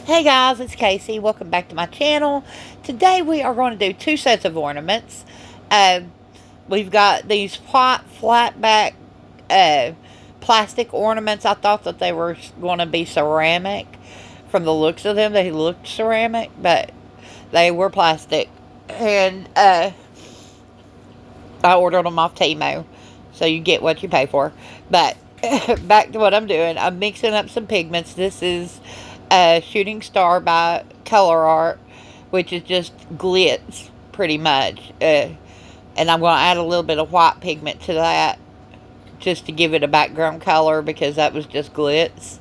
Hey guys, it's Casey. Welcome back to my channel. Today we are going to do two sets of ornaments. Uh, we've got these white flat back plastic ornaments. I thought that they were going to be ceramic. From the looks of them, they looked ceramic, but they were plastic. And I ordered them off Temu, so you get what you pay for. But back to what I'm doing. I'm mixing up some pigments. This is Shooting Star by Color Art, which is just glitz, pretty much. And I'm going to add a little bit of white pigment to that, just to give it a background color, because that was just glitz.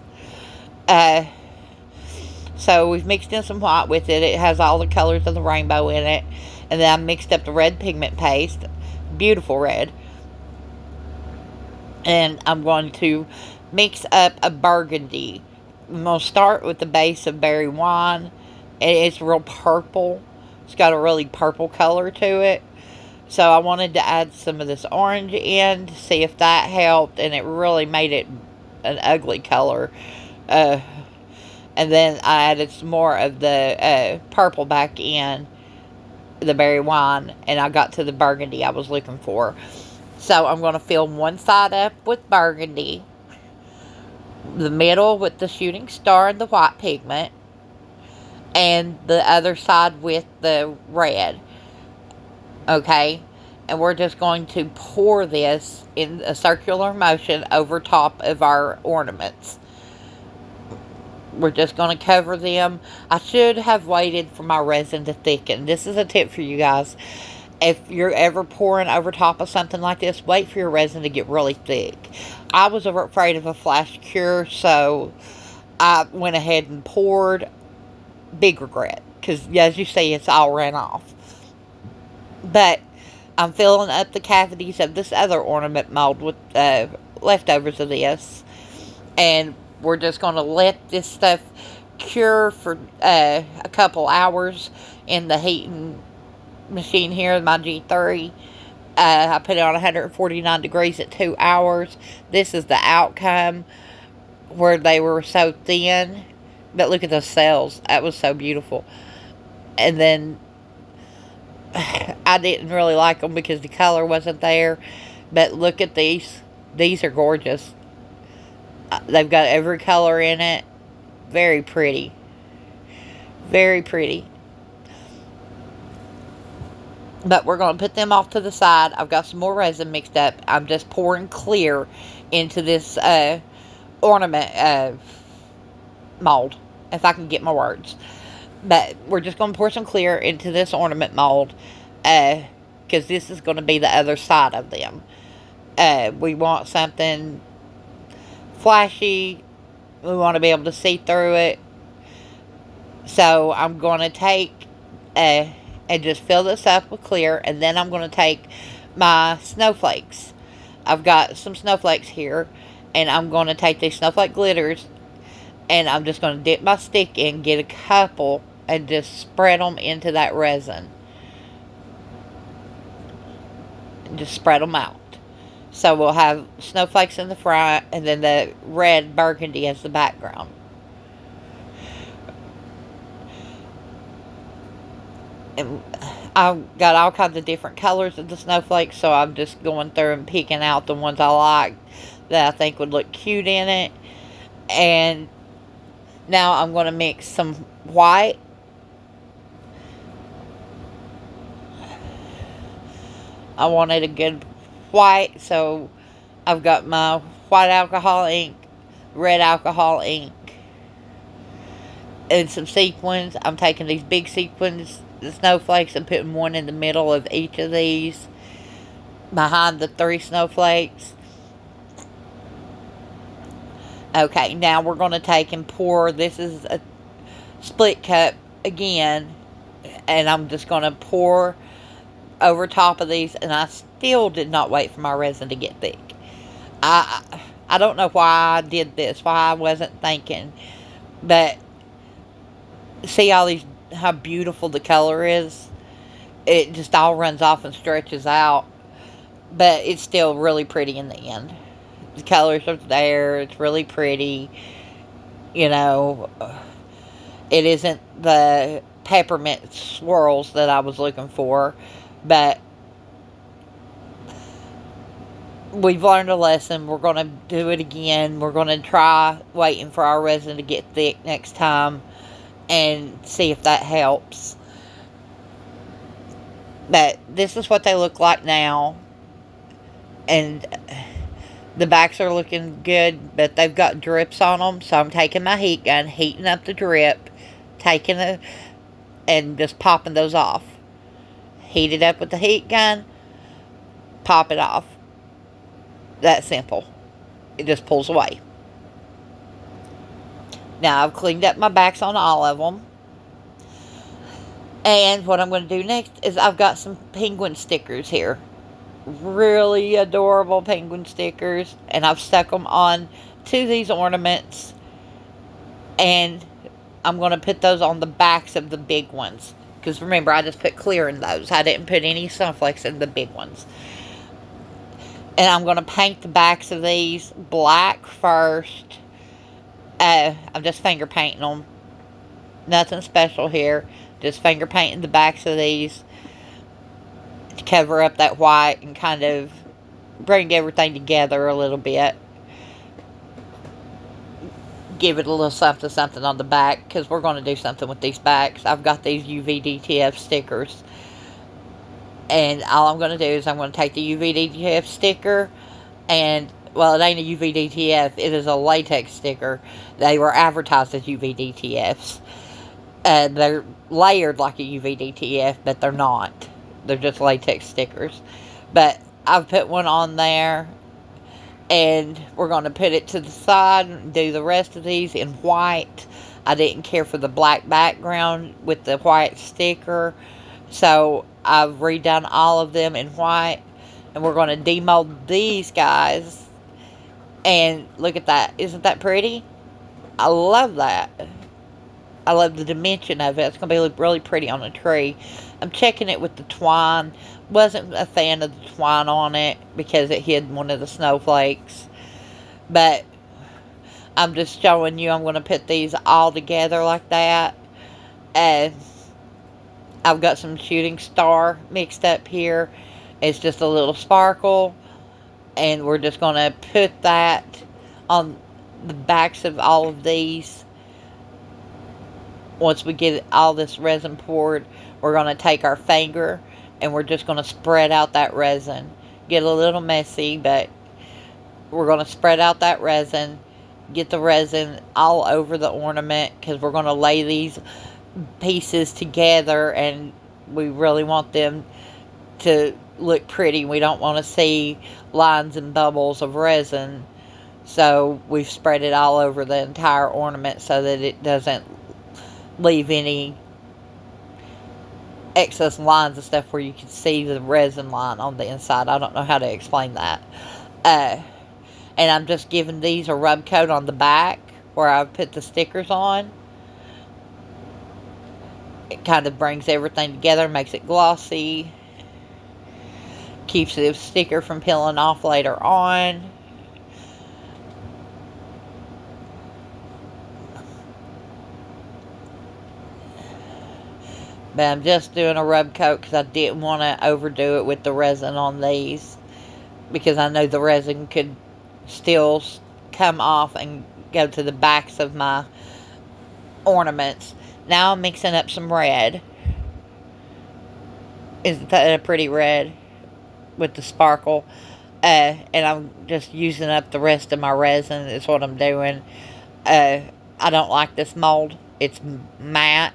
So we've mixed in some white with it. It has all the colors of the rainbow in it. And then I mixed up the red pigment paste. Beautiful red. And I'm going to mix up a burgundy. I'm going to start with the base of berry wine. It's real purple. It's got a really purple color to it. So I wanted to add some of this orange in to see if that helped. And it really made it an ugly color. And then I added some more of the purple back in the berry wine. And I got to the burgundy I was looking for. So I'm going to fill one side up with burgundy, the middle with the shooting star and the white pigment, and the other side with the red. Okay? And we're just going to pour this in a circular motion over top of our ornaments. We're just going to cover them. I should have waited for my resin to thicken. This is a tip for you guys. If you're ever pouring over top of something like this, wait for your resin to get really thick. I was afraid of a flash cure, so I went ahead and poured. Big regret, because as you see, it's all ran off. But I'm filling up the cavities of this other ornament mold with leftovers of this. And we're just going to let this stuff cure for a couple hours in the heating machine here, my G3. I put it on 149 degrees at 2 hours. This is the outcome where they were so thin. But look at the cells. That was so beautiful. And then I didn't really like them because the color wasn't there. But look at these. These are gorgeous. They've got every color in it. Very pretty. Very pretty. But we're going to put them off to the side. I've got some more resin mixed up. I'm just pouring clear into this ornament mold, if I can get my words. But we're just going to pour some clear into this ornament mold, because this is going to be the other side of them. We want something flashy. We want to be able to see through it. So I'm going to take and just fill this up with clear, and then I'm going to take my snowflakes. I've got some snowflakes here, and I'm going to take these snowflake glitters, and I'm just going to dip my stick in, get a couple, and just spread them into that resin. And just spread them out. So we'll have snowflakes in the front, and then the red burgundy as the background. And I've got all kinds of different colors of the snowflakes, so I'm just going through and picking out the ones I like that I think would look cute in it. And now I'm going to mix some white. I wanted a good white, so I've got my white alcohol ink, red alcohol ink, and some sequins. I'm taking these big sequins, the snowflakes, and putting one in the middle of each of these, behind the 3 snowflakes. Okay, now we're going to take and pour. This is a split cup again, and I'm just going to pour over top of these, and I still did not wait for my resin to get thick. I don't know why I did this, why I wasn't thinking, but see all these, how beautiful the color is. It just all runs off and stretches out, but it's still really pretty in the end. The colors are there. It's really pretty, you know. It isn't the peppermint swirls that I was looking for, but we've learned a lesson. We're going to do it again. We're going to try waiting for our resin to get thick next time and see if that helps. But this is what they look like now. And the backs are looking good, but they've got drips on them. So I'm taking my heat gun, heating up the drip, and just popping those off. Heat it up with the heat gun, pop it off. That simple. It just pulls away. Now I've cleaned up my backs on all of them. And what I'm going to do next is I've got some penguin stickers here. Really adorable penguin stickers. And I've stuck them on to these ornaments. And I'm going to put those on the backs of the big ones. Because remember, I just put clear in those. I didn't put any snowflakes in the big ones. And I'm going to paint the backs of these black first. I'm just finger painting them. Nothing special here. Just finger painting the backs of these to cover up that white and kind of bring everything together a little bit. Give it a little something something on the back, because we're going to do something with these backs. I've got these UV-DTF stickers. And all I'm going to do is I'm going to take the UV-DTF sticker and, well, it ain't a UV-DTF. It is a latex sticker. They were advertised as UV-DTFs. They're layered like a UV-DTF, but they're not. They're just latex stickers. But I've put one on there. And we're going to put it to the side and do the rest of these in white. I didn't care for the black background with the white sticker. So I've redone all of them in white. And we're going to demold these guys. And look at that. Isn't that pretty? I love that. I love the dimension of it. It's going to be look really pretty on a tree. I'm checking it with the twine. Wasn't a fan of the twine on it because it hid one of the snowflakes. But I'm just showing you I'm going to put these all together like that. And I've got some shooting star mixed up here. It's just a little sparkle. And we're just going to put that on the backs of all of these. Once we get all this resin poured, we're going to take our finger and we're just going to spread out that resin. Get a little messy, but we're going to spread out that resin. Get the resin all over the ornament, because we're going to lay these pieces together and we really want them to look pretty. We don't want to see lines and bubbles of resin. So we've spread it all over the entire ornament so that it doesn't leave any excess lines and stuff where you can see the resin line on the inside. I don't know how to explain that. And I'm just giving these a rub coat on the back where I've put the stickers on. It kind of brings everything together, makes it glossy. Keeps the sticker from peeling off later on. But I'm just doing a rub coat because I didn't want to overdo it with the resin on these. Because I know the resin could still come off and go to the backs of my ornaments. Now I'm mixing up some red. Isn't that a pretty red with the sparkle? And I'm just using up the rest of my resin is what I'm doing. I don't like this mold. It's matte.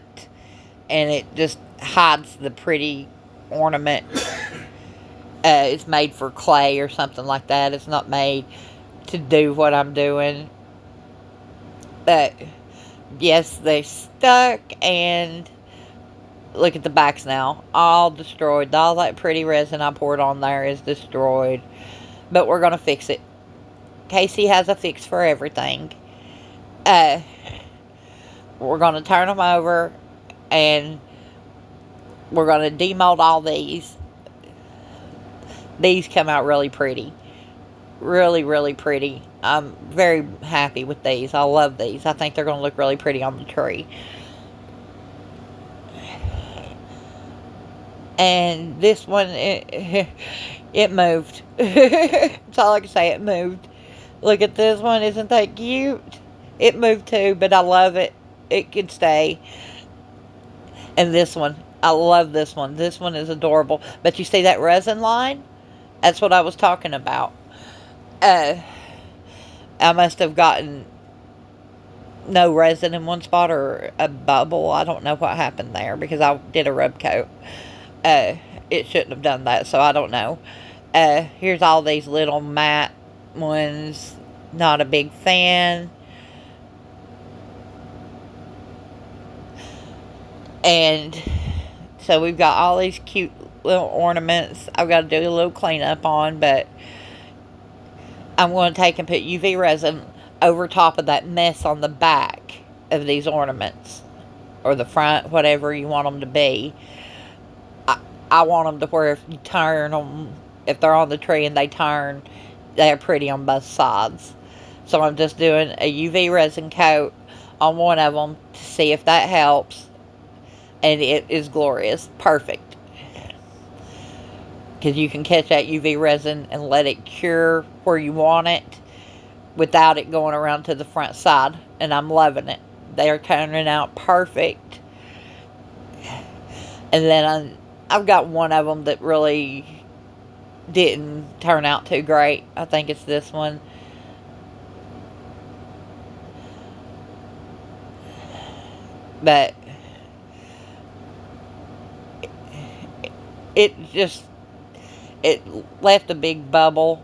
And it just hides the pretty ornament. It's made for clay or something like that. It's not made to do what I'm doing. But, yes, they stuck. And look at the backs now. All destroyed. All that pretty resin I poured on there is destroyed. But we're going to fix it. Casey has a fix for everything. We're going to turn them over. And we're going to demold all these. These come out really pretty. Really, really pretty. I'm very happy with these. I love these. I think they're going to look really pretty on the tree. And this one, it moved. That's all I can say, it moved. Look at this one, isn't that cute? It moved too, but I love it. It can stay. And this one, I love this one. This one is adorable. But you see that resin line? That's what I was talking about. I must have gotten no resin in one spot or a bubble. I don't know what happened there because I did a rub coat. It shouldn't have done that, so I don't know. Here's all these little matte ones. Not a big fan. And so we've got all these cute little ornaments I've got to do a little cleanup on, but I'm going to take and put UV resin over top of that mess on the back of these ornaments, or the front, whatever you want them to be. I want them to where if you turn them, if they're on the tree and they turn, they're pretty on both sides. So I'm just doing a UV resin coat on one of them to see if that helps. And it is glorious. Perfect. Because you can catch that UV resin and let it cure where you want it without it going around to the front side. And I'm loving it. They are turning out perfect. And then I've got one of them that really didn't turn out too great. I think it's this one. But it left a big bubble.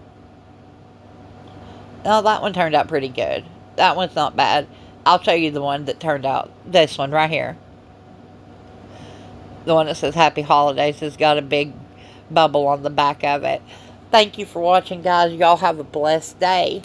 Oh, that one turned out pretty good. That one's not bad. I'll show you the one that turned out. This one right here. The one that says Happy Holidays has got a big bubble on the back of it. Thank you for watching, guys. Y'all have a blessed day.